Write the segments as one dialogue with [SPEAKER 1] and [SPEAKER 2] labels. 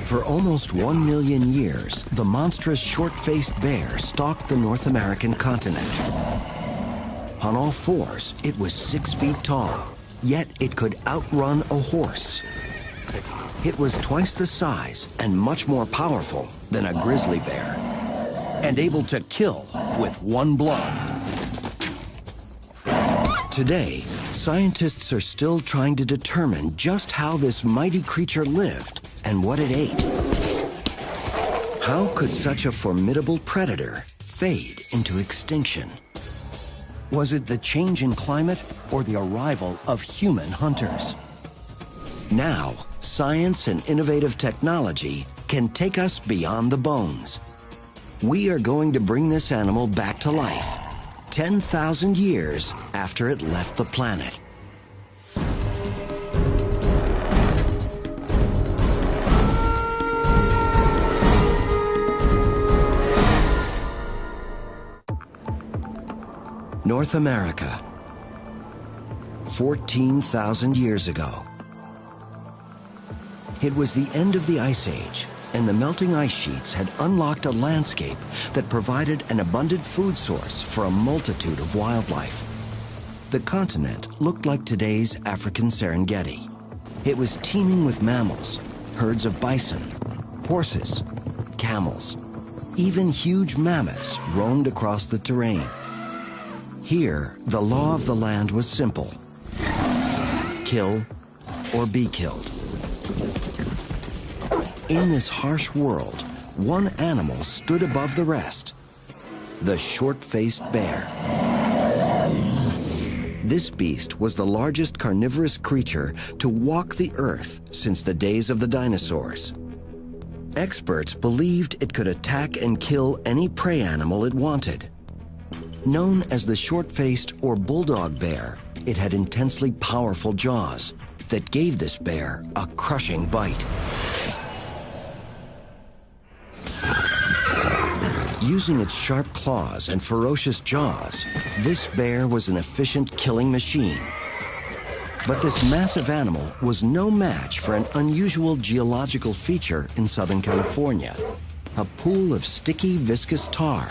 [SPEAKER 1] For almost 1 million years, the monstrous short-faced bear stalked the North American continent. On all fours, it was 6 feet tall, yet it could outrun a horse. It was twice the size and much more powerful than a grizzly bear, and able to kill with one blow. Today, scientists are still trying to determine just how this mighty creature lived and what it ate. How could such a formidable predator fade into extinction? Was it the change in climate or the arrival of human hunters? Now, science and innovative technology can take us beyond the bones. We are going to bring this animal back to life, 10,000 years after it left the planet. North America, 14,000 years ago. It was the end of the Ice Age, and the melting ice sheets had unlocked a landscape that provided an abundant food source for a multitude of wildlife. The continent looked like today's African Serengeti. It was teeming with mammals, herds of bison, horses, camels. Even huge mammoths roamed across the terrain. Here, the law of the land was simple: kill or be killed. In this harsh world, one animal stood above the rest: the short-faced bear. This beast was the largest carnivorous creature to walk the earth since the days of the dinosaurs. Experts believed it could attack and kill any prey animal it wanted. Known as the short-faced or bulldog bear, it had intensely powerful jaws that gave this bear a crushing bite. Using its sharp claws and ferocious jaws, this bear was an efficient killing machine. But this massive animal was no match for an unusual geological feature in Southern California: a pool of sticky, viscous tar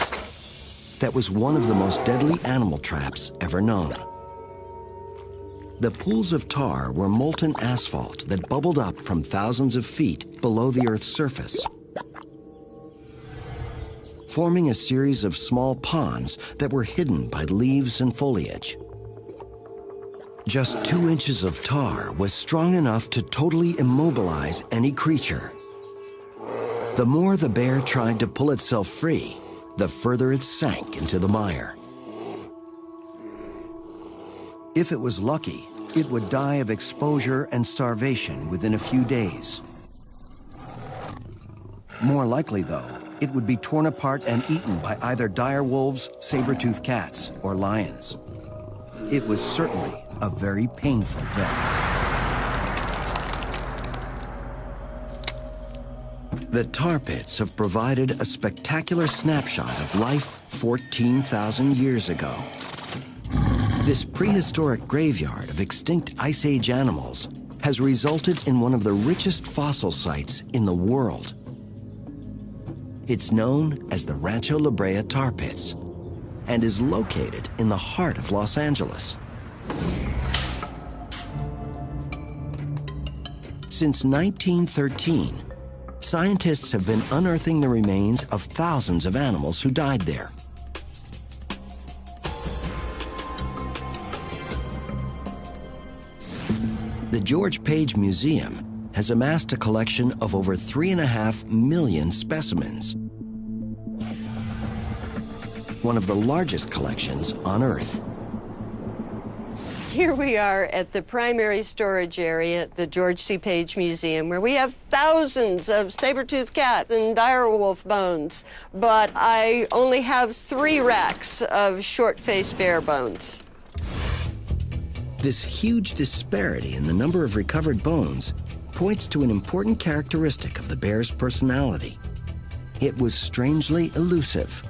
[SPEAKER 1] that was one of the most deadly animal traps ever known. The pools of tar were molten asphalt that bubbled up from thousands of feet below the Earth's surface, forming a series of small ponds that were hidden by leaves and foliage. Just 2 inches of tar was strong enough to totally immobilize any creature. The more the bear tried to pull itself free, the further it sank into the mire. If it was lucky, it would die of exposure and starvation within a few days. More likely, though, it would be torn apart and eaten by either dire wolves, saber-toothed cats, or lions. It was certainly a very painful death. The tar pits have provided a spectacular snapshot of life 14,000 years ago. This prehistoric graveyard of extinct Ice Age animals has resulted in one of the richest fossil sites in the world. It's known as the Rancho La Brea Tar Pits and is located in the heart of Los Angeles. Since 1913, scientists have been unearthing the remains of thousands of animals who died there. The George Page Museum has amassed a collection of over 3.5 million specimens, one of the largest collections on Earth.
[SPEAKER 2] Here we are at the primary storage area at the George C. Page Museum, where we have thousands of saber-toothed cat and direwolf bones, but I only have 3 racks of short-faced bear bones.
[SPEAKER 1] This huge disparity in the number of recovered bones points to an important characteristic of the bear's personality. It was strangely elusive.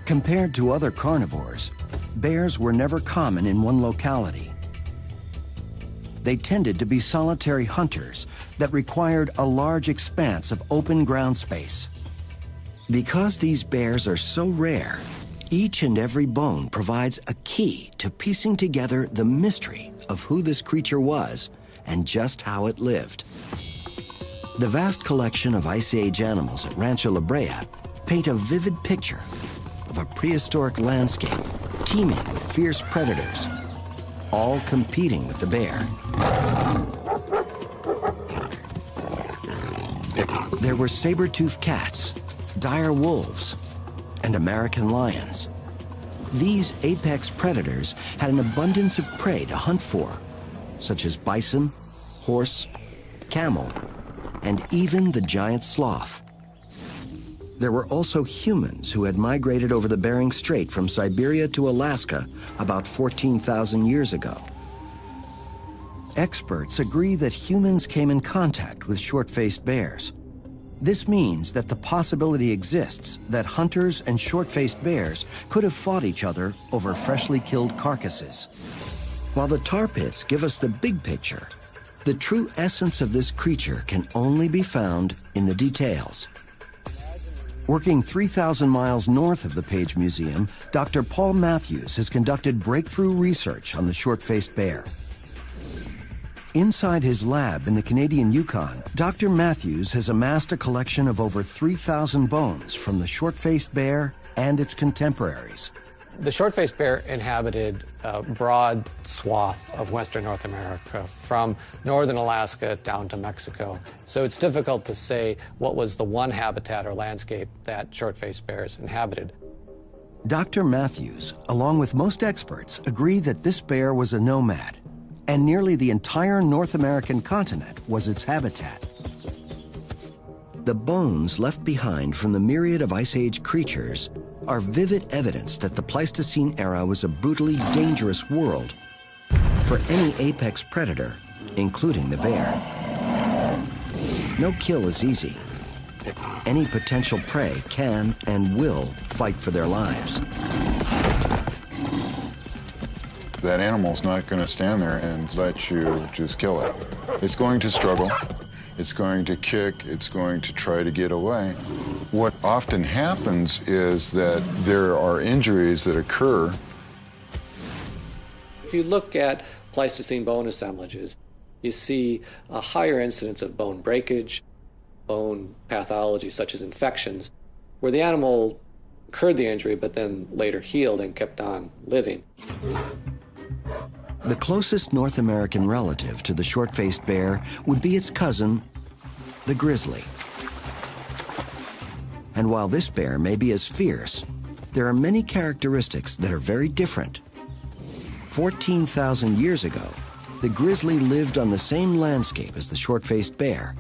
[SPEAKER 1] Compared to other carnivores, bears were never common in one locality. they tended to be solitary hunters that required a large expanse of open ground space. Because these bears are so rare, each and every bone provides a key to piecing together the mystery of who this creature was and just how it lived. The vast collection of Ice Age animals at Rancho La Brea paint a vivid picture of a prehistoric landscape teeming with fierce predators, all competing with the bear. There were saber-toothed cats, dire wolves, and American lions. These apex predators had an abundance of prey to hunt for, such as bison, horse, camel, and even the giant sloth. There were also humans who had migrated over the Bering Strait from Siberia to Alaska about 14,000 years ago. Experts agree that humans came in contact with short-faced bears. This means that the possibility exists that hunters and short-faced bears could have fought each other over freshly killed carcasses. While the tar pits give us the big picture, the true essence of this creature can only be found in the details. Working 3,000 miles north of the Page Museum, Dr. Paul Matthews has conducted breakthrough research on the short-faced bear. Inside his lab in the Canadian Yukon, Dr. Matthews has amassed a collection of over 3,000 bones from the short-faced bear and its contemporaries.
[SPEAKER 3] The short-faced bear inhabited a broad swath of western North America, from northern Alaska down to Mexico. So it's difficult to say what was the one habitat or landscape that short-faced bears inhabited.
[SPEAKER 1] Dr. Matthews, along with most experts, agree that this bear was a nomad, and nearly the entire North American continent was its habitat. The bones left behind from the myriad of Ice Age creatures are vivid evidence that the Pleistocene era was a brutally dangerous world for any apex predator, including the bear. No kill is easy. Any potential prey can and will fight for their lives.
[SPEAKER 4] That animal's not going to stand there and let you just kill it. It's going to struggle. It's going to kick. It's going to try to get away. What often happens is that there are injuries that occur.
[SPEAKER 3] If you look at Pleistocene bone assemblages, you see a higher incidence of bone breakage, bone pathology such as infections, where the animal incurred the injury but then later healed and kept on living.
[SPEAKER 1] The closest North American relative to the short-faced bear would be its cousin, the grizzly. And while this bear may be as fierce, there are many characteristics that are very different. 14,000 years ago, the grizzly lived on the same landscape as the short-faced bear,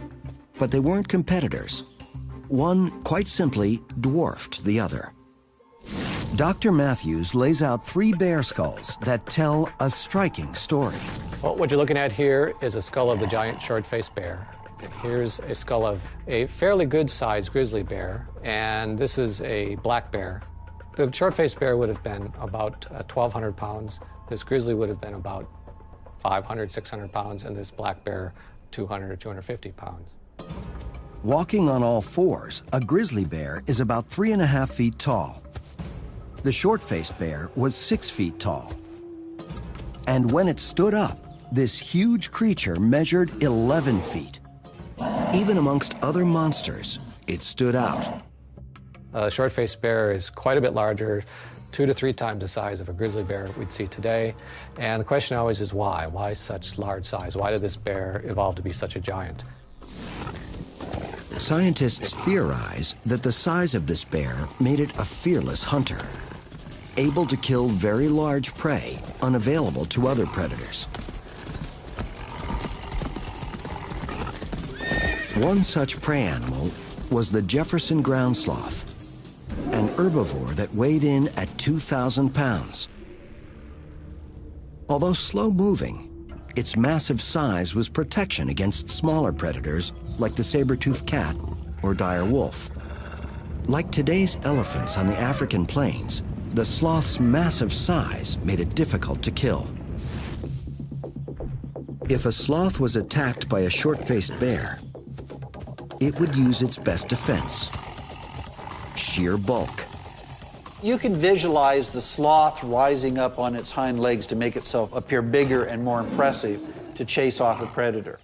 [SPEAKER 1] but they weren't competitors. One, quite simply, dwarfed the other. Dr. Matthews lays out 3 bear skulls that tell a striking story.
[SPEAKER 3] Well, what you're looking at here is a skull of the giant short-faced bear. Here's a skull of a fairly good-sized grizzly bear, and this is a black bear. The short-faced bear would have been about 1,200 pounds. This grizzly would have been about 500, 600 pounds, and this black bear 200 or 250 pounds.
[SPEAKER 1] Walking on all fours, a grizzly bear is about 3.5 feet tall. The short-faced bear was 6 feet tall. And when it stood up, this huge creature measured 11 feet. Even amongst other monsters, it stood out.
[SPEAKER 3] A short-faced bear is quite a bit larger, 2 to 3 times the size of a grizzly bear we'd see today. And the question always is why? Why such large size? Why did this bear evolve to be such a giant?
[SPEAKER 1] Scientists theorize that the size of this bear made it a fearless hunter, able to kill very large prey unavailable to other predators. One such prey animal was the Jefferson ground sloth, an herbivore that weighed in at 2,000 pounds. Although slow-moving, its massive size was protection against smaller predators like the saber-toothed cat or dire wolf. Like today's elephants on the African plains, the sloth's massive size made it difficult to kill. If a sloth was attacked by a short-faced bear, it would use its best defense, sheer bulk.
[SPEAKER 5] You can visualize the sloth rising up on its hind legs to make itself appear bigger and more impressive to chase off a predator.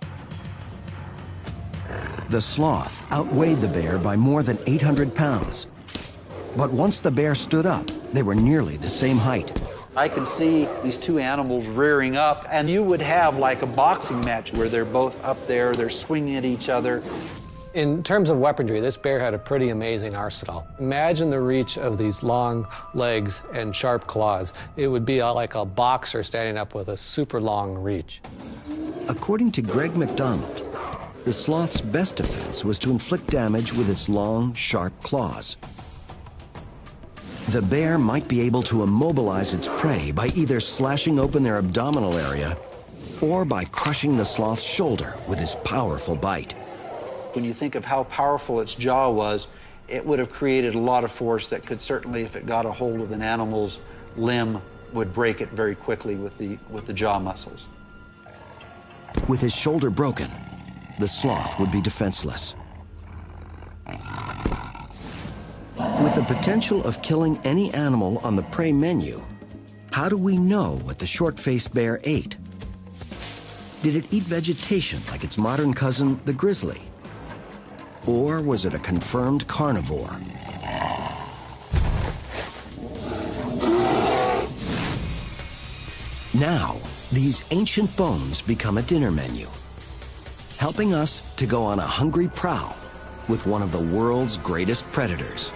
[SPEAKER 1] The sloth outweighed the bear by more than 800 pounds. But once the bear stood up, they were nearly the same height.
[SPEAKER 5] I can see these two animals rearing up, and you would have like a boxing match where they're both up there, they're swinging at each other.
[SPEAKER 3] In terms of weaponry, this bear had a pretty amazing arsenal. Imagine the reach of these long legs and sharp claws. It would be like a boxer standing up with a super long reach.
[SPEAKER 1] According to Greg McDonald, the sloth's best defense was to inflict damage with its long, sharp claws. The bear might be able to immobilize its prey by either slashing open their abdominal area or by crushing the sloth's shoulder with his powerful bite.
[SPEAKER 5] When you think of how powerful its jaw was, it would have created a lot of force that could certainly, if it got a hold of an animal's limb, would break it very quickly with the jaw muscles.
[SPEAKER 1] With his shoulder broken, the sloth would be defenseless. With the potential of killing any animal on the prey menu, how do we know what the short-faced bear ate? Did it eat vegetation like its modern cousin, the grizzly? Or was it a confirmed carnivore? Now, these ancient bones become a dinner menu, helping us to go on a hungry prowl with one of the world's greatest predators.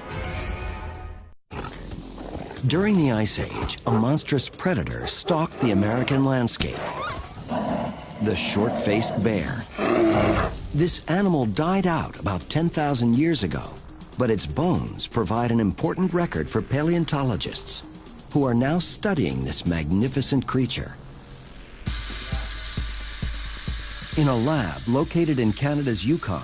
[SPEAKER 1] During the Ice Age, a monstrous predator stalked the American landscape: the short-faced bear. This animal died out about 10,000 years ago, but its bones provide an important record for paleontologists who are now studying this magnificent creature. In a lab located in Canada's Yukon,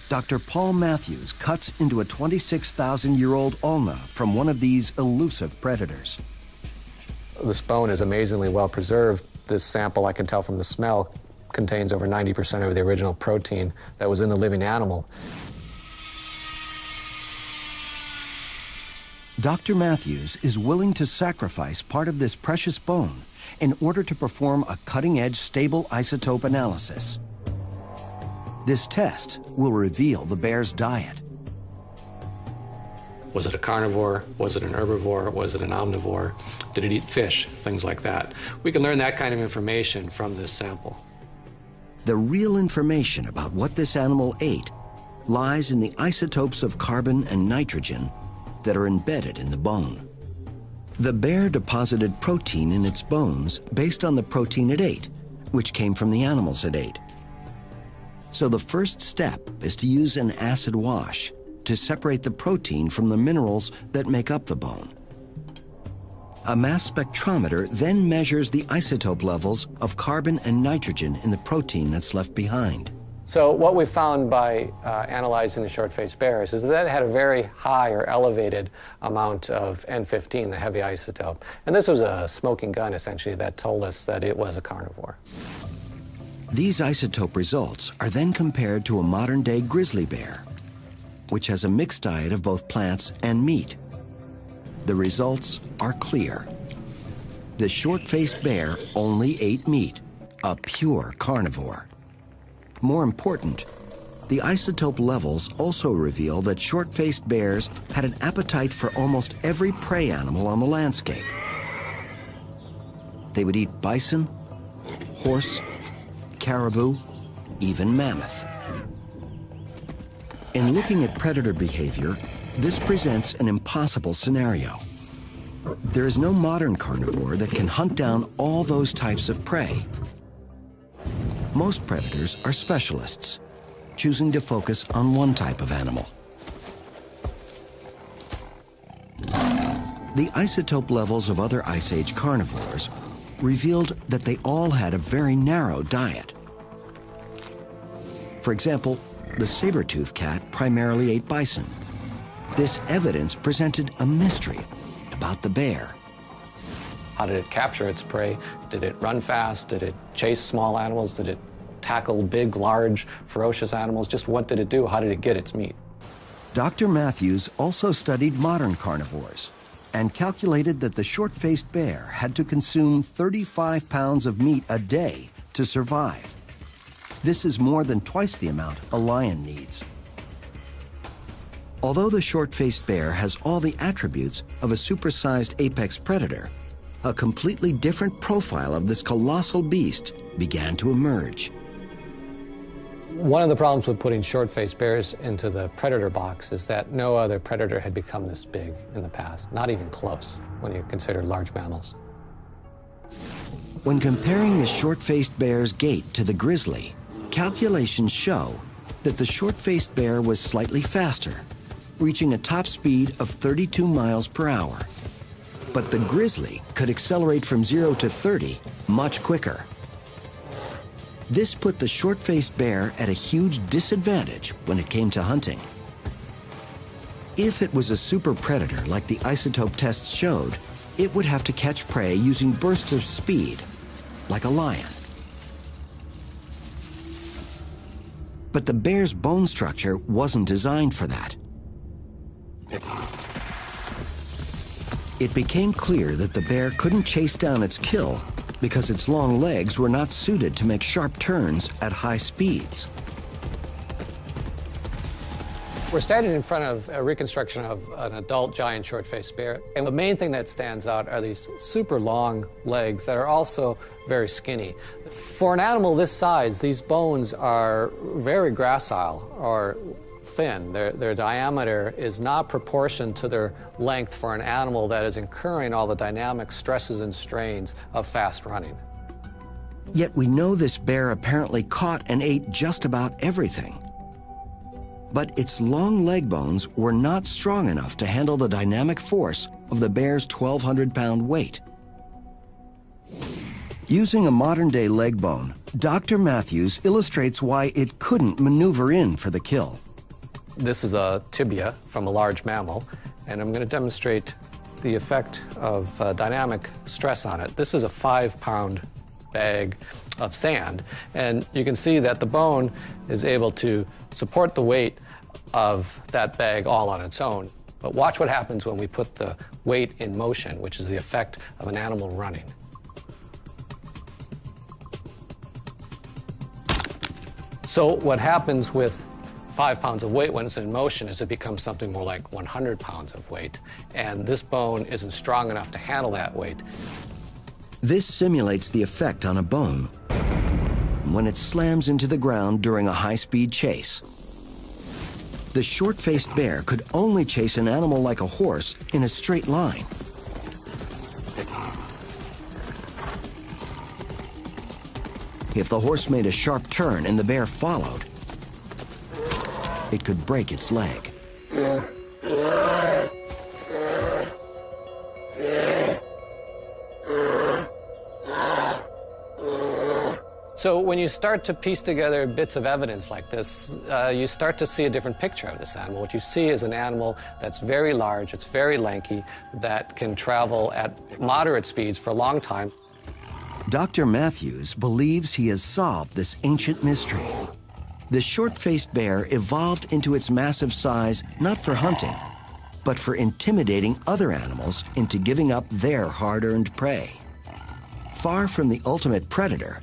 [SPEAKER 1] Dr. Paul Matthews cuts into a 26,000-year-old ulna from one of these elusive predators.
[SPEAKER 3] This bone is amazingly well preserved. This sample, I can tell from the smell, contains over 90% of the original protein that was in the living animal.
[SPEAKER 1] Dr. Matthews is willing to sacrifice part of this precious bone in order to perform a cutting-edge stable isotope analysis. This test will reveal the bear's diet.
[SPEAKER 3] Was it a carnivore? Was it an herbivore? Was it an omnivore? Did it eat fish? Things like that. We can learn that kind of information from this sample.
[SPEAKER 1] The real information about what this animal ate lies in the isotopes of carbon and nitrogen that are embedded in the bone. The bear deposited protein in its bones based on the protein it ate, which came from the animals it ate. So the first step is to use an acid wash to separate the protein from the minerals that make up the bone. A mass spectrometer then measures the isotope levels of carbon and nitrogen in the protein that's left behind.
[SPEAKER 3] So what we found by analyzing the short-faced bears is that it had a very high or elevated amount of N15, the heavy isotope. And this was a smoking gun, essentially, that told us that it was a carnivore.
[SPEAKER 1] These isotope results are then compared to a modern-day grizzly bear, which has a mixed diet of both plants and meat. The results are clear. The short-faced bear only ate meat, a pure carnivore. More important, the isotope levels also reveal that short-faced bears had an appetite for almost every prey animal on the landscape. They would eat bison, horse, caribou, even mammoth. In looking at predator behavior, this presents an impossible scenario. There is no modern carnivore that can hunt down all those types of prey. Most predators are specialists, choosing to focus on one type of animal. The isotope levels of other Ice Age carnivores revealed that they all had a very narrow diet. For example, the saber-toothed cat primarily ate bison. This evidence presented a mystery about the bear.
[SPEAKER 3] How did it capture its prey? Did it run fast? Did it chase small animals? Did it tackle big, large, ferocious animals? Just what did it do? How did it get its meat?
[SPEAKER 1] Dr. Matthews also studied modern carnivores and calculated that the short-faced bear had to consume 35 pounds of meat a day to survive. This is more than twice the amount a lion needs. Although the short-faced bear has all the attributes of a supersized apex predator, a completely different profile of this colossal beast began to emerge.
[SPEAKER 3] One of the problems with putting short-faced bears into the predator box is that no other predator had become this big in the past, not even close when you consider large mammals.
[SPEAKER 1] When comparing the short-faced bear's gait to the grizzly, calculations show that the short-faced bear was slightly faster, reaching a top speed of 32 miles per hour. But the grizzly could accelerate from 0 to 30 much quicker. This put the short-faced bear at a huge disadvantage when it came to hunting. If it was a super predator like the isotope tests showed, it would have to catch prey using bursts of speed, like a lion. But the bear's bone structure wasn't designed for that. It became clear that the bear couldn't chase down its kill because its long legs were not suited to make sharp turns at high speeds.
[SPEAKER 3] We're standing in front of a reconstruction of an adult giant short-faced bear, and the main thing that stands out are these super long legs that are also very skinny. For an animal this size, these bones are very gracile or thin. Their diameter is not proportioned to their length for an animal that is incurring all the dynamic stresses and strains of fast running.
[SPEAKER 1] Yet we know this bear apparently caught and ate just about everything. But its long leg bones were not strong enough to handle the dynamic force of the bear's 1,200-pound weight. Using a modern-day leg bone, Dr. Matthews illustrates why it couldn't maneuver in for the kill.
[SPEAKER 3] This is a tibia from a large mammal, and I'm going to demonstrate the effect of dynamic stress on it. This is a 5-pound bag of sand, and you can see that the bone is able to support the weight of that bag all on its own. But watch what happens when we put the weight in motion, which is the effect of an animal running. So what happens with 5 pounds of weight when it's in motion is it becomes something more like 100 pounds of weight, and this bone isn't strong enough to handle that weight.
[SPEAKER 1] This simulates the effect on a bone when it slams into the ground during a high-speed chase. The short-faced bear could only chase an animal like a horse in a straight line. If the horse made a sharp turn and the bear followed, it could break its leg.
[SPEAKER 3] So when you start to piece together bits of evidence like this, you start to see a different picture of this animal. What you see is an animal that's very large, it's very lanky, that can travel at moderate speeds for a long time.
[SPEAKER 1] Dr. Matthews believes he has solved this ancient mystery. The short-faced bear evolved into its massive size not for hunting, but for intimidating other animals into giving up their hard-earned prey. Far from the ultimate predator,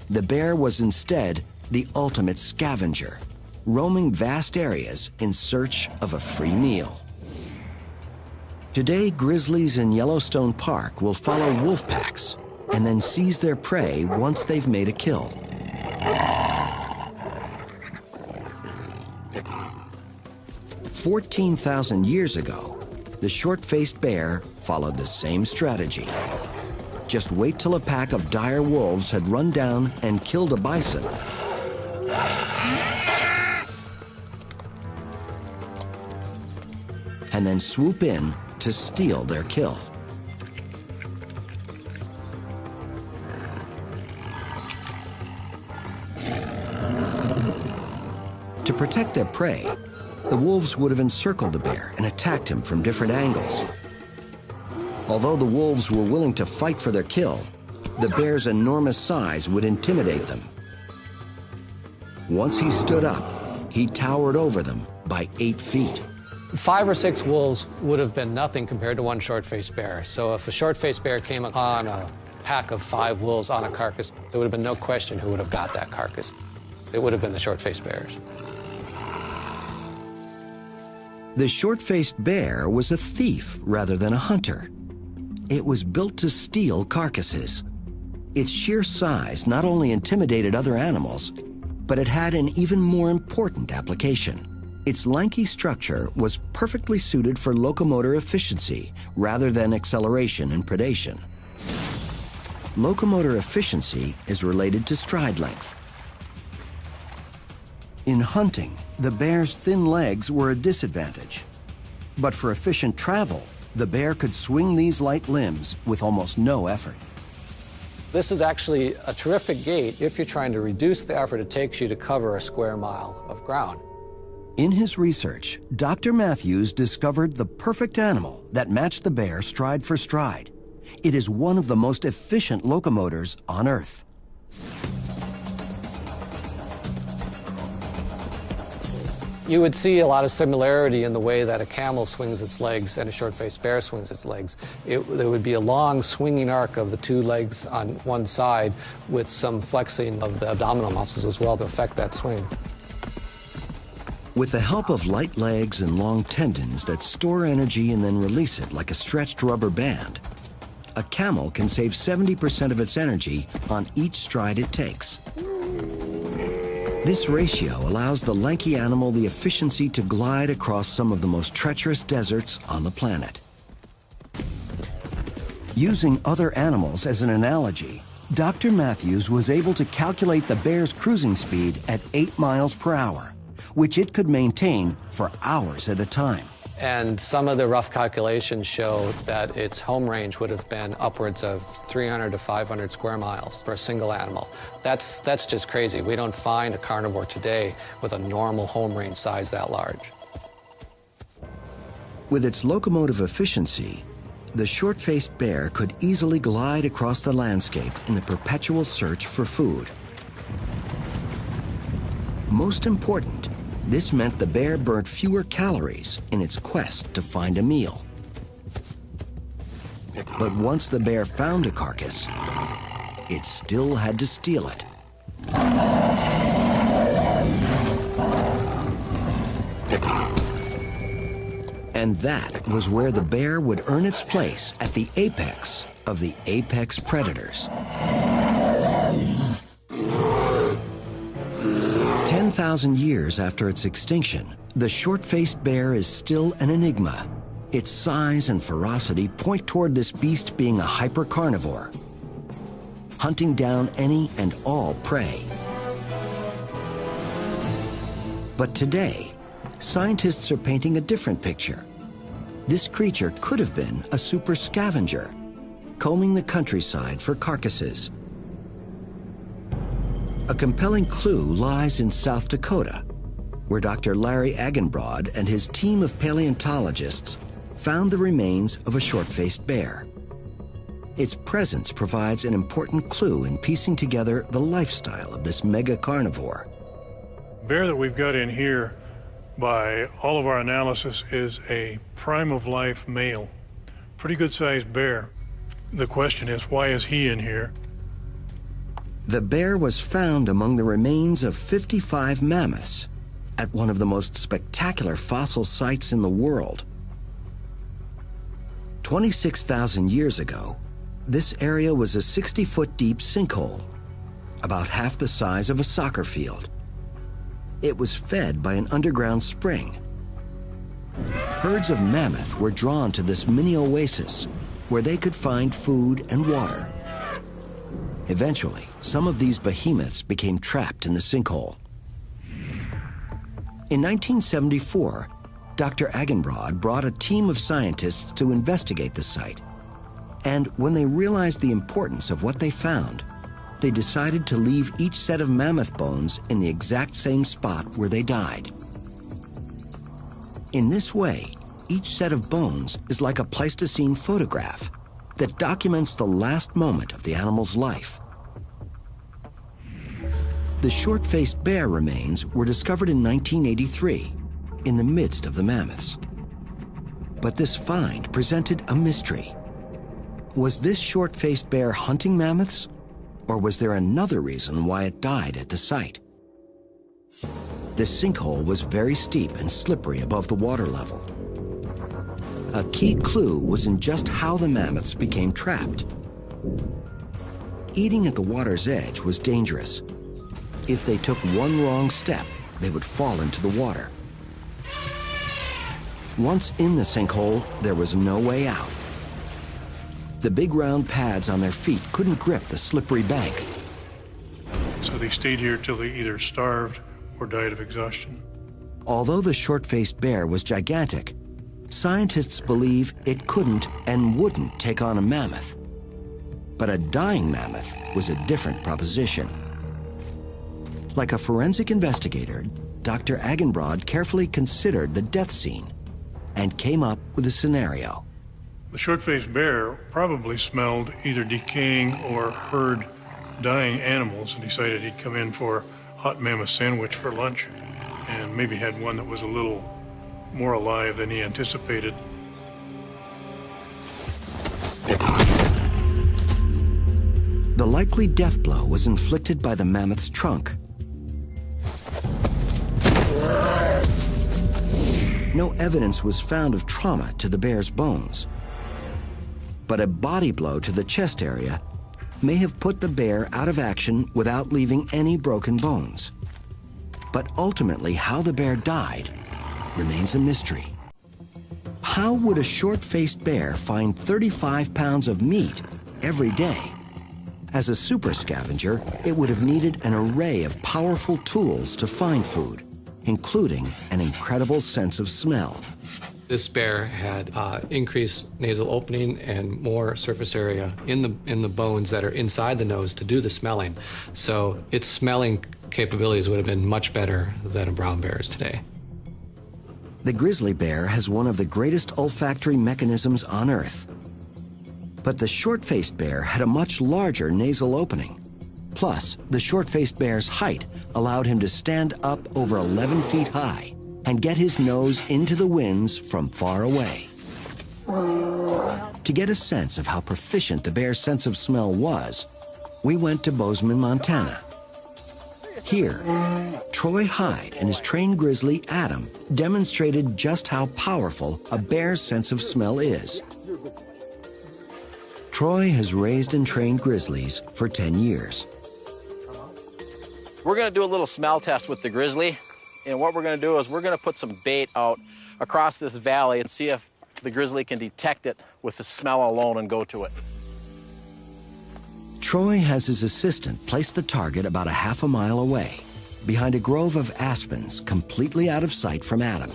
[SPEAKER 1] the bear was instead the ultimate scavenger, roaming vast areas in search of a free meal. Today, grizzlies in Yellowstone Park will follow wolf packs and then seize their prey once they've made a kill. "14,000 years ago, the short-faced bear followed the same strategy. Just wait till a pack of dire wolves had run down and killed a bison. And then swoop in to steal their kill. To protect their prey, the wolves would have encircled the bear and attacked him from different angles. Although the wolves were willing to fight for their kill, the bear's enormous size would intimidate them. Once he stood up, he towered over them by 8 feet.
[SPEAKER 3] 5 or 6 wolves would have been nothing compared to one short-faced bear. So if a short-faced bear came upon a pack of 5 wolves on a carcass, there would have been no question who would have got that carcass. It would have been the short-faced bears.
[SPEAKER 1] The short-faced bear was a thief rather than a hunter. It was built to steal carcasses. Its sheer size not only intimidated other animals, but it had an even more important application. Its lanky structure was perfectly suited for locomotor efficiency rather than acceleration and predation. Locomotor efficiency is related to stride length. In hunting, the bear's thin legs were a disadvantage. But for efficient travel, the bear could swing these light limbs with almost no effort.
[SPEAKER 3] This is actually a terrific gait if you're trying to reduce the effort it takes you to cover a square mile of ground.
[SPEAKER 1] In his research, Dr. Matthews discovered the perfect animal that matched the bear stride for stride. It is one of the most efficient locomotors on Earth.
[SPEAKER 3] You would see a lot of similarity in the way that a camel swings its legs and a short-faced bear swings its legs. There would be a long swinging arc of the 2 legs on one side with some flexing of the abdominal muscles as well to affect that swing.
[SPEAKER 1] With the help of light legs and long tendons that store energy and then release it like a stretched rubber band, a camel can save 70% of its energy on each stride it takes. This ratio allows the lanky animal the efficiency to glide across some of the most treacherous deserts on the planet. Using other animals as an analogy, Dr. Matthews was able to calculate the bear's cruising speed at 8 miles per hour, which it could maintain for hours at a time.
[SPEAKER 3] And some of the rough calculations show that its home range would have been upwards of 300 to 500 square miles for a single animal. That's just crazy. We don't find a carnivore today with a normal home range size that large.
[SPEAKER 1] With its locomotive efficiency, the short-faced bear could easily glide across the landscape in the perpetual search for food. Most important, this meant the bear burnt fewer calories in its quest to find a meal. But once the bear found a carcass, it still had to steal it. And that was where the bear would earn its place at the apex of the apex predators. 10,000 years after its extinction, the short-faced bear is still an enigma. Its size and ferocity point toward this beast being a hyper-carnivore, hunting down any and all prey. But today, scientists are painting a different picture. This creature could have been a super scavenger, combing the countryside for carcasses. A compelling clue lies in South Dakota, where Dr. Larry Agenbrod and his team of paleontologists found the remains of a short-faced bear. Its presence provides an important clue in piecing together the lifestyle of this mega carnivore.
[SPEAKER 6] The bear that we've got in here, by all of our analysis, is a prime of life male. Pretty good sized bear. The question is, why is he in here?
[SPEAKER 1] The bear was found among the remains of 55 mammoths at one of the most spectacular fossil sites in the world. 26,000 years ago, this area was a 60-foot deep sinkhole, about half the size of a soccer field. It was fed by an underground spring. Herds of mammoth were drawn to this mini oasis where they could find food and water. Eventually, some of these behemoths became trapped in the sinkhole. In 1974, Dr. Agenbrod brought a team of scientists to investigate the site. And when they realized the importance of what they found, they decided to leave each set of mammoth bones in the exact same spot where they died. In this way, each set of bones is like a Pleistocene photograph, that documents the last moment of the animal's life. The short-faced bear remains were discovered in 1983 in the midst of the mammoths. But this find presented a mystery. Was this short-faced bear hunting mammoths, or was there another reason why it died at the site? The sinkhole was very steep and slippery above the water level. A key clue was in just how the mammoths became trapped. Eating at the water's edge was dangerous. If they took one wrong step, they would fall into the water. Once in the sinkhole, there was no way out. The big round pads on their feet couldn't grip the slippery bank.
[SPEAKER 6] So they stayed here till they either starved or died of exhaustion.
[SPEAKER 1] Although the short-faced bear was gigantic, scientists believe it couldn't and wouldn't take on a mammoth. But a dying mammoth was a different proposition. Like a forensic investigator, Dr. Agenbrod carefully considered the death scene and came up with a scenario.
[SPEAKER 6] The short-faced bear probably smelled either decaying or heard dying animals and decided he'd come in for a hot mammoth sandwich for lunch, and maybe had one that was a little more alive than he anticipated.
[SPEAKER 1] The likely death blow was inflicted by the mammoth's trunk. No evidence was found of trauma to the bear's bones. But a body blow to the chest area may have put the bear out of action without leaving any broken bones. But ultimately, how the bear died remains a mystery. How would a short-faced bear find 35 pounds of meat every day? As a super scavenger, it would have needed an array of powerful tools to find food, including an incredible sense of smell.
[SPEAKER 3] This bear had increased nasal opening and more surface area in the bones that are inside the nose to do the smelling. So its smelling capabilities would have been much better than a brown bear's today.
[SPEAKER 1] The grizzly bear has one of the greatest olfactory mechanisms on Earth. But the short-faced bear had a much larger nasal opening. Plus, the short-faced bear's height allowed him to stand up over 11 feet high and get his nose into the winds from far away. To get a sense of how proficient the bear's sense of smell was, we went to Bozeman, Montana. Here, Troy Hyde and his trained grizzly, Adam, demonstrated just how powerful a bear's sense of smell is. Troy has raised and trained grizzlies for 10 years.
[SPEAKER 7] We're going to do a little smell test with the grizzly. And what we're going to do is we're going to put some bait out across this valley and see if the grizzly can detect it with the smell alone and go to it.
[SPEAKER 1] Troy has his assistant place the target about a half a mile away, behind a grove of aspens completely out of sight from Adam.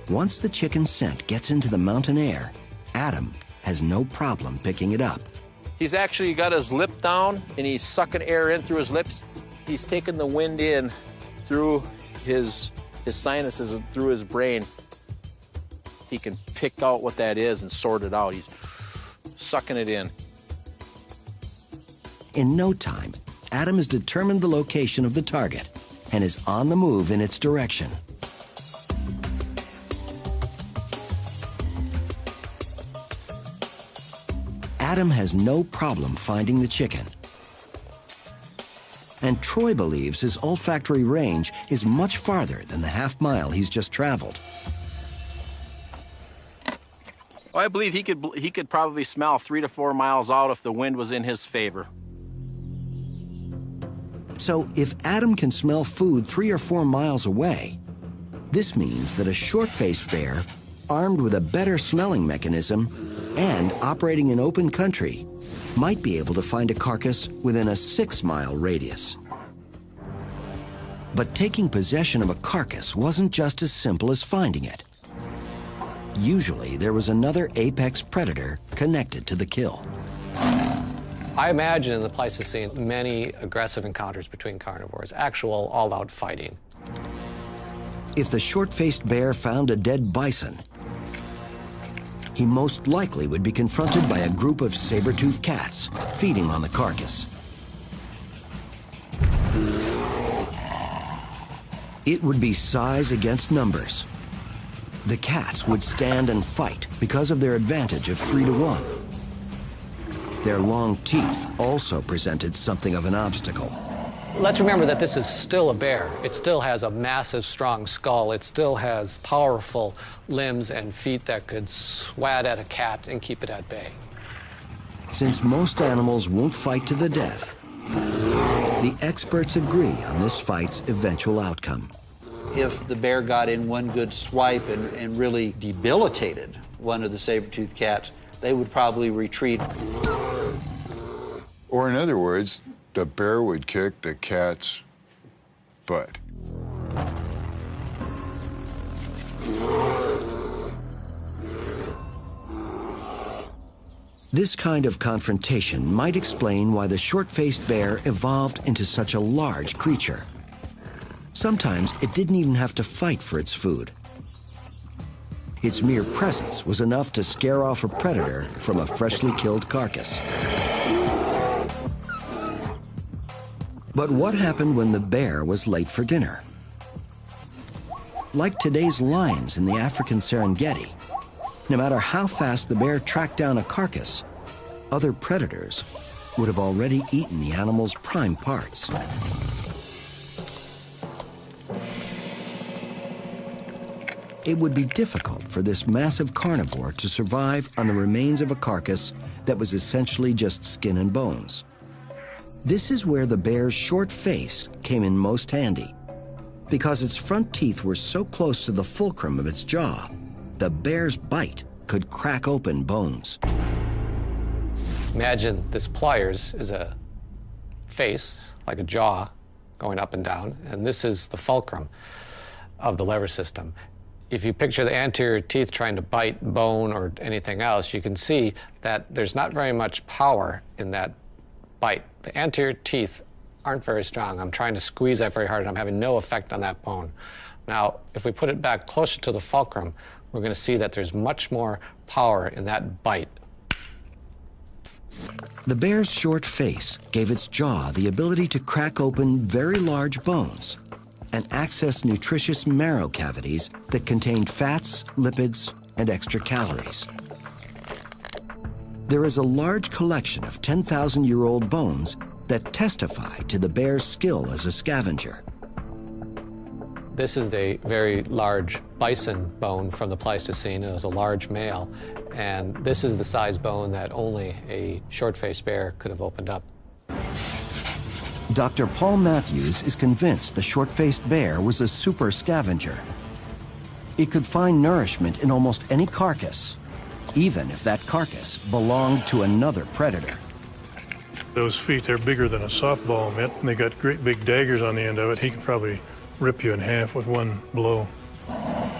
[SPEAKER 1] Once the chicken scent gets into the mountain air, Adam has no problem picking it up.
[SPEAKER 7] He's actually got his lip down and he's sucking air in through his lips. He's taking the wind in through his sinuses and through his brain. He can pick out what that is and sort it out. He's sucking it in.
[SPEAKER 1] In no time, Adam has determined the location of the target and is on the move in its direction. Adam has no problem finding the chicken. And Troy believes his olfactory range is much farther than the half mile he's just traveled.
[SPEAKER 7] I believe he could probably smell 3 to 4 miles out if the wind was in his favor.
[SPEAKER 1] So if Adam can smell food 3 or 4 miles away, this means that a short-faced bear, armed with a better smelling mechanism and operating in open country, might be able to find a carcass within a 6-mile radius. But taking possession of a carcass wasn't just as simple as finding it. Usually, there was another apex predator connected to the kill.
[SPEAKER 3] I imagine in the Pleistocene many aggressive encounters between carnivores, actual all-out fighting.
[SPEAKER 1] If the short-faced bear found a dead bison, he most likely would be confronted by a group of saber-toothed cats feeding on the carcass. It would be size against numbers. The cats would stand and fight because of their advantage of 3 to 1. Their long teeth also presented something of an obstacle.
[SPEAKER 3] Let's remember that this is still a bear. It still has a massive, strong skull. It still has powerful limbs and feet that could swat at a cat and keep it at bay.
[SPEAKER 1] Since most animals won't fight to the death, the experts agree on this fight's eventual outcome.
[SPEAKER 5] If the bear got in one good swipe and really debilitated one of the saber-toothed cats, they would probably retreat.
[SPEAKER 4] Or in other words, the bear would kick the cat's butt.
[SPEAKER 1] This kind of confrontation might explain why the short-faced bear evolved into such a large creature. Sometimes it didn't even have to fight for its food. Its mere presence was enough to scare off a predator from a freshly killed carcass. But what happened when the bear was late for dinner? Like today's lions in the African Serengeti, no matter how fast the bear tracked down a carcass, other predators would have already eaten the animal's prime parts. It would be difficult for this massive carnivore to survive on the remains of a carcass that was essentially just skin and bones. This is where the bear's short face came in most handy. Because its front teeth were so close to the fulcrum of its jaw, the bear's bite could crack open bones.
[SPEAKER 3] Imagine this pliers is a face, like a jaw, going up and down, and this is the fulcrum of the lever system. If you picture the anterior teeth trying to bite bone or anything else, you can see that there's not very much power in that bite. The anterior teeth aren't very strong. I'm trying to squeeze that very hard, and I'm having no effect on that bone. Now, if we put it back closer to the fulcrum, we're going to see that there's much more power in that bite.
[SPEAKER 1] The bear's short face gave its jaw the ability to crack open very large bones and access nutritious marrow cavities that contained fats, lipids, and extra calories. There is a large collection of 10,000-year-old bones that testify to the bear's skill as a scavenger.
[SPEAKER 3] This is a very large bison bone from the Pleistocene. It was a large male, and this is the size bone that only a short-faced bear could have opened up.
[SPEAKER 1] Dr. Paul Matthews is convinced the short-faced bear was a super scavenger. It could find nourishment in almost any carcass, even if that carcass belonged to another predator.
[SPEAKER 6] Those feet, they're bigger than a softball mitt, and they got great big daggers on the end of it. He could probably rip you in half with one blow.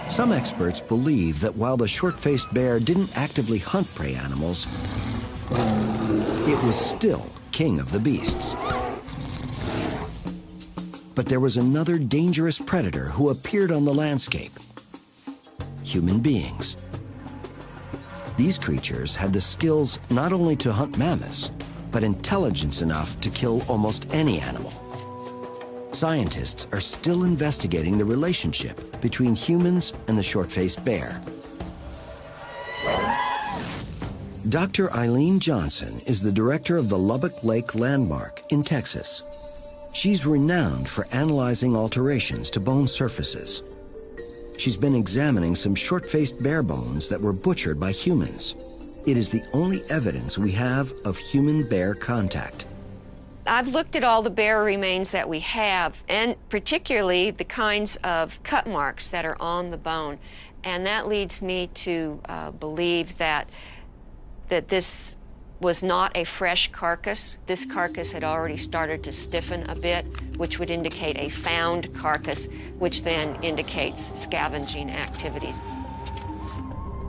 [SPEAKER 1] Some experts believe that while the short-faced bear didn't actively hunt prey animals, it was still king of the beasts. But there was another dangerous predator who appeared on the landscape: human beings. These creatures had the skills not only to hunt mammoths, but intelligence enough to kill almost any animal. Scientists are still investigating the relationship between humans and the short-faced bear. Dr. Eileen Johnson is the director of the Lubbock Lake Landmark in Texas. She's renowned for analyzing alterations to bone surfaces. She's been examining some short-faced bear bones that were butchered by humans. It is the only evidence we have of human-bear contact.
[SPEAKER 8] I've looked at all the bear remains that we have, and particularly the kinds of cut marks that are on the bone. And that leads me to believe that this was not a fresh carcass. This carcass had already started to stiffen a bit, which would indicate a found carcass, which then indicates scavenging activities.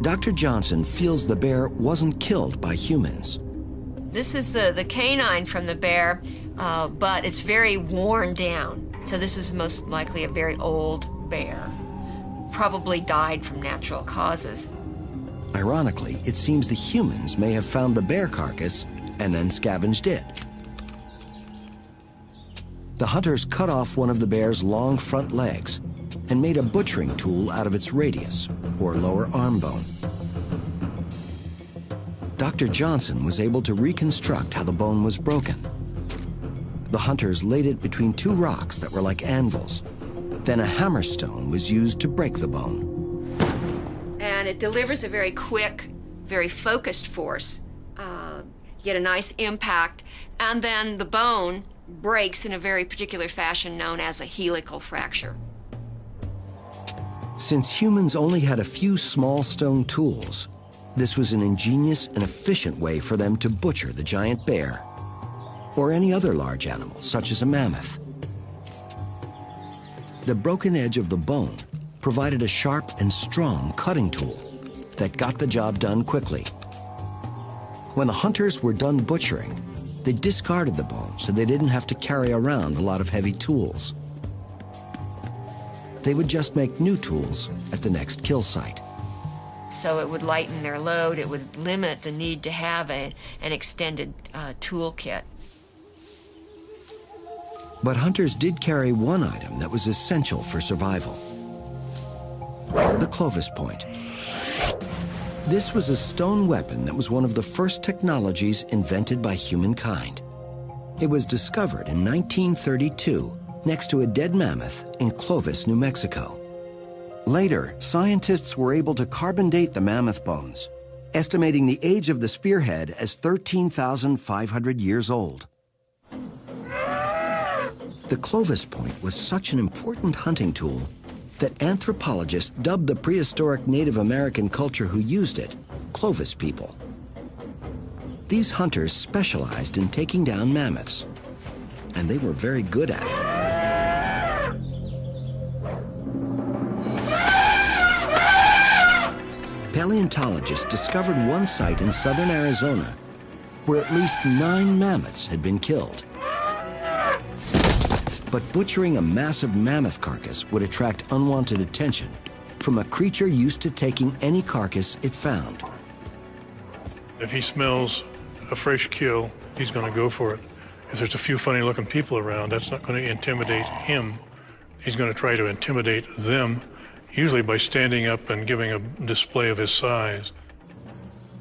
[SPEAKER 1] Dr. Johnson feels the bear wasn't killed by humans.
[SPEAKER 8] This is the canine from the bear, but it's very worn down. So this is most likely a very old bear. Probably died from natural causes.
[SPEAKER 1] Ironically, it seems the humans may have found the bear carcass and then scavenged it. The hunters cut off one of the bear's long front legs and made a butchering tool out of its radius, or lower arm bone. Dr. Johnson was able to reconstruct how the bone was broken. The hunters laid it between two rocks that were like anvils. Then a hammerstone was used to break the bone.
[SPEAKER 8] And it delivers a very quick, very focused force. You get a nice impact, and then the bone breaks in a very particular fashion known as a helical fracture.
[SPEAKER 1] Since humans only had a few small stone tools, this was an ingenious and efficient way for them to butcher the giant bear, or any other large animal, such as a mammoth. The broken edge of the bone provided a sharp and strong cutting tool that got the job done quickly. When the hunters were done butchering, they discarded the bone so they didn't have to carry around a lot of heavy tools. They would just make new tools at the next kill site.
[SPEAKER 8] So it would lighten their load, it would limit the need to have an extended tool kit.
[SPEAKER 1] But hunters did carry one item that was essential for survival: the Clovis point. This was a stone weapon that was one of the first technologies invented by humankind. It was discovered in 1932 next to a dead mammoth in Clovis, New Mexico. Later, scientists were able to carbon date the mammoth bones, estimating the age of the spearhead as 13,500 years old. The Clovis point was such an important hunting tool that anthropologists dubbed the prehistoric Native American culture who used it Clovis people. These hunters specialized in taking down mammoths, and they were very good at it. Paleontologists discovered one site in southern Arizona where at least 9 mammoths had been killed. But butchering a massive mammoth carcass would attract unwanted attention from a creature used to taking any carcass it found.
[SPEAKER 6] If he smells a fresh kill, he's going to go for it. If there's a few funny-looking people around, that's not going to intimidate him. He's going to try to intimidate them, usually by standing up and giving a display of his size.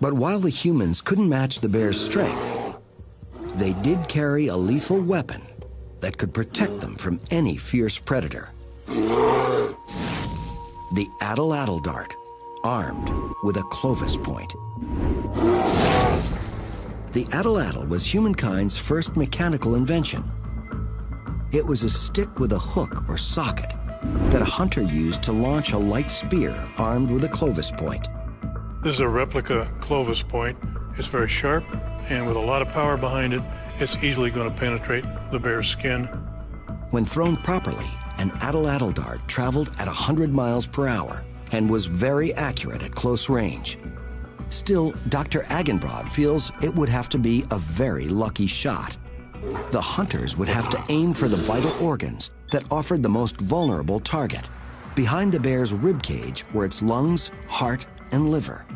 [SPEAKER 1] But while the humans couldn't match the bear's strength, they did carry a lethal weapon that could protect them from any fierce predator. The atlatl dart, armed with a Clovis point. The atlatl was humankind's first mechanical invention. It was a stick with a hook or socket that a hunter used to launch a light spear armed with a Clovis point.
[SPEAKER 6] This is a replica Clovis point. It's very sharp, and with a lot of power behind it, it's easily going to penetrate the bear's skin.
[SPEAKER 1] When thrown properly, an atlatl dart traveled at 100 miles per hour and was very accurate at close range. Still, Dr. Agenbrod feels it would have to be a very lucky shot. The hunters would have to aim for the vital organs that offered the most vulnerable target. Behind the bear's rib cage were its lungs, heart, and liver.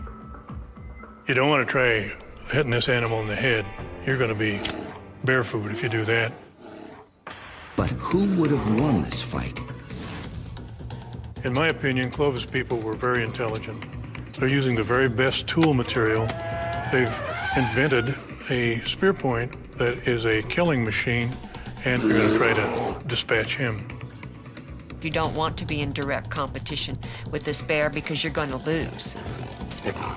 [SPEAKER 6] You don't want to try hitting this animal in the head. You're going to be bear food if you do that.
[SPEAKER 1] But who would have won this fight?
[SPEAKER 6] In my opinion, Clovis people were very intelligent. They're using the very best tool material. They've invented a spear point that is a killing machine, and they're going to try to dispatch him.
[SPEAKER 8] You don't want to be in direct competition with this bear because you're going to lose.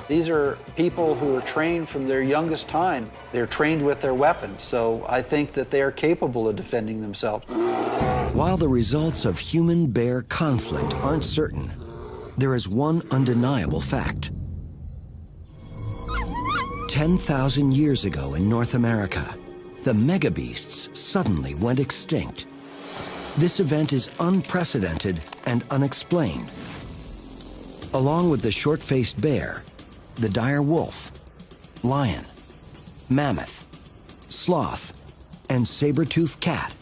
[SPEAKER 5] These are people who are trained from their youngest time. They're trained with their weapons, so I think that they are capable of defending themselves.
[SPEAKER 1] While the results of human-bear conflict aren't certain, there is one undeniable fact. 10,000 years ago in North America, the megabeasts suddenly went extinct. This event is unprecedented and unexplained. Along with the short-faced bear, the dire wolf, lion, mammoth, sloth, and saber-toothed cat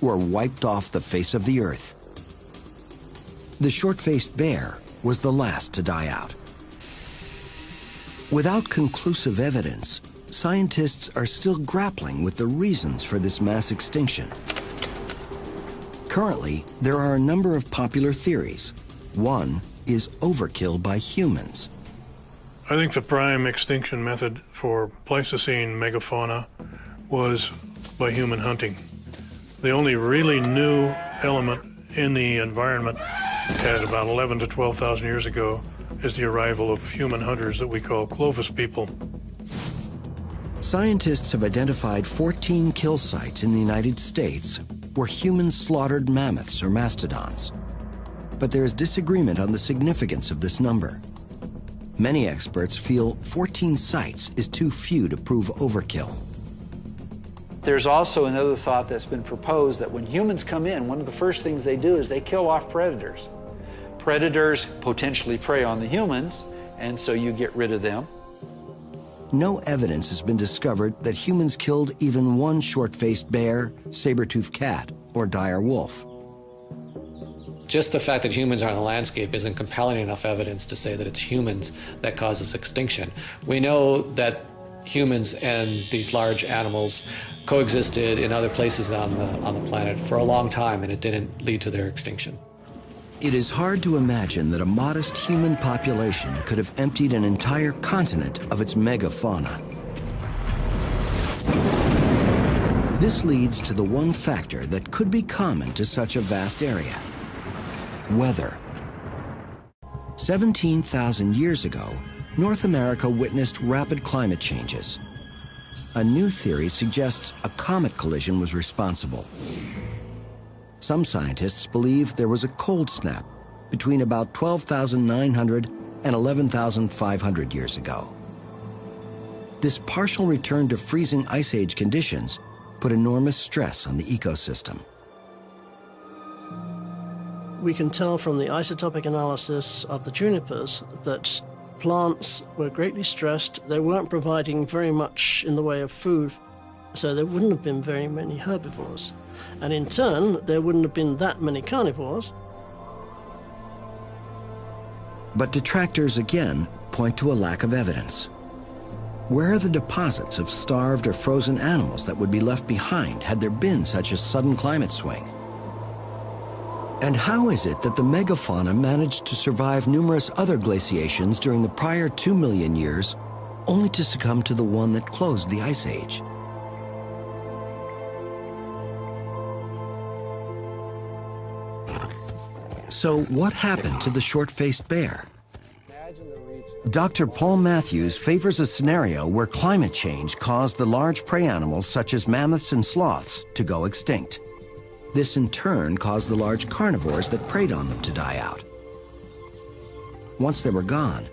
[SPEAKER 1] were wiped off the face of the earth. The short-faced bear was the last to die out. Without conclusive evidence, scientists are still grappling with the reasons for this mass extinction. Currently, there are a number of popular theories. One is overkill by humans.
[SPEAKER 6] I think the prime extinction method for Pleistocene megafauna was by human hunting. The only really new element in the environment at about 11 to 12,000 years ago is the arrival of human hunters that we call Clovis people.
[SPEAKER 1] Scientists have identified 14 kill sites in the United States where humans slaughtered mammoths or mastodons. But there is disagreement on the significance of this number. Many experts feel 14 sites is too few to prove overkill.
[SPEAKER 5] There's also another thought that's been proposed that when humans come in, one of the first things they do is they kill off predators. Predators potentially prey on the humans, and so you get rid of them.
[SPEAKER 1] No evidence has been discovered that humans killed even one short-faced bear, saber-toothed cat, or dire wolf.
[SPEAKER 3] Just the fact that humans are on the landscape isn't compelling enough evidence to say that it's humans that causes extinction. We know that humans and these large animals coexisted in other places on the planet for a long time, and it didn't lead to their extinction.
[SPEAKER 1] It is hard to imagine that a modest human population could have emptied an entire continent of its megafauna. This leads to the one factor that could be common to such a vast area: weather. 17,000 years ago, North America witnessed rapid climate changes. A new theory suggests a comet collision was responsible. Some scientists believe there was a cold snap between about 12,900 and 11,500 years ago. This partial return to freezing ice age conditions put enormous stress on the ecosystem.
[SPEAKER 9] We can tell from the isotopic analysis of the junipers that plants were greatly stressed. They weren't providing very much in the way of food, so there wouldn't have been very many herbivores. And in turn, there wouldn't have been that many carnivores.
[SPEAKER 1] But detractors again point to a lack of evidence. Where are the deposits of starved or frozen animals that would be left behind had there been such a sudden climate swing? And how is it that the megafauna managed to survive numerous other glaciations during the prior 2 million years, only to succumb to the one that closed the Ice Age? So what happened to the short-faced bear? Dr. Paul Matthews favors a scenario where climate change caused the large prey animals such as mammoths and sloths to go extinct. This in turn caused the large carnivores that preyed on them to die out. Once they were gone,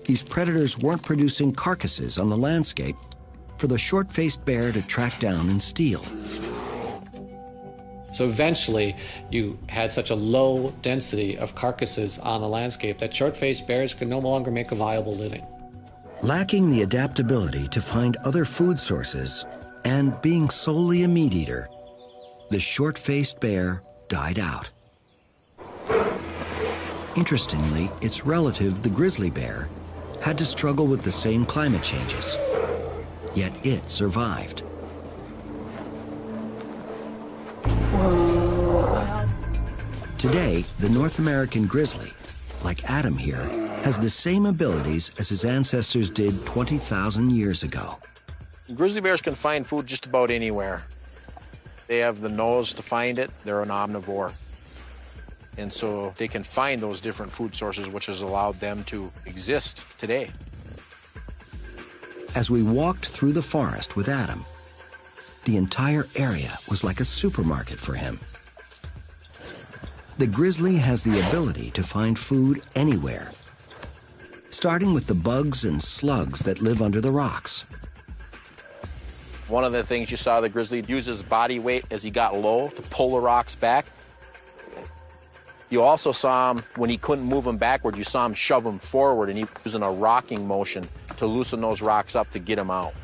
[SPEAKER 1] these predators weren't producing carcasses on the landscape for the short-faced bear to track down and steal.
[SPEAKER 3] So eventually, you had such a low density of carcasses on the landscape that short-faced bears could no longer make a viable living.
[SPEAKER 1] Lacking the adaptability to find other food sources and being solely a meat eater, the short-faced bear died out. Interestingly, its relative, the grizzly bear, had to struggle with the same climate changes, yet it survived. Today, the North American grizzly, like Adam here, has the same abilities as his ancestors did 20,000 years ago.
[SPEAKER 7] Grizzly bears can find food just about anywhere. They have the nose to find it. They're an omnivore. And so they can find those different food sources, which has allowed them to exist today.
[SPEAKER 1] As we walked through the forest with Adam, the entire area was like a supermarket for him. The grizzly has the ability to find food anywhere, starting with the bugs and slugs that live under the rocks.
[SPEAKER 7] One of the things you saw the grizzly use his body weight as he got low to pull the rocks back. You also saw him, when he couldn't move them backward, you saw him shove them forward, and he was using a rocking motion to loosen those rocks up to get them out.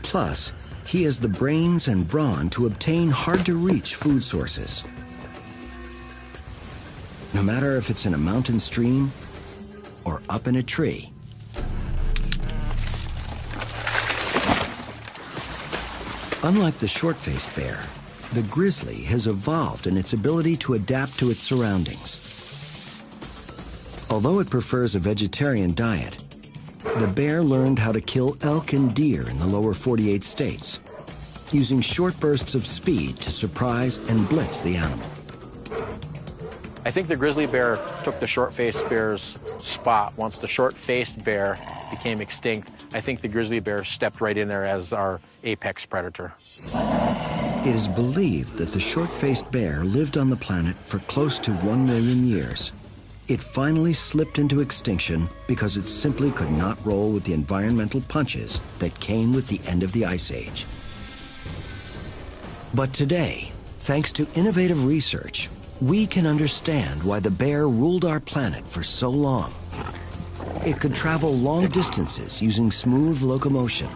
[SPEAKER 1] Plus, he has the brains and brawn to obtain hard-to-reach food sources. No matter if it's in a mountain stream or up in a tree, Unlike the short-faced bear, the grizzly has evolved in its ability to adapt to its surroundings. Although it prefers a vegetarian diet, the bear learned how to kill elk and deer in the lower 48 states, using short bursts of speed to surprise and blitz the animal.
[SPEAKER 7] I think the grizzly bear took the short-faced bear's spot. Once the short-faced bear became extinct, I think the grizzly bear stepped right in there as our apex predator.
[SPEAKER 1] It is believed that the short-faced bear lived on the planet for close to 1 million years. It finally slipped into extinction because it simply could not roll with the environmental punches that came with the end of the Ice Age. But today, thanks to innovative research, we can understand why the bear ruled our planet for so long. It could travel long distances using smooth locomotion.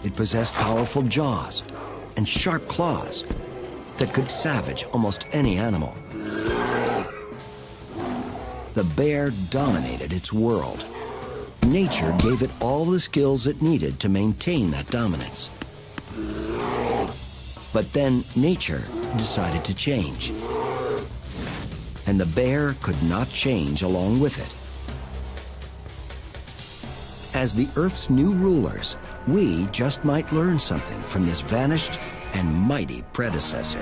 [SPEAKER 1] It possessed powerful jaws and sharp claws that could savage almost any animal. The bear dominated its world. Nature gave it all the skills it needed to maintain that dominance. But then nature decided to change. And the bear could not change along with it. As the Earth's new rulers, we just might learn something from this vanished and mighty predecessor.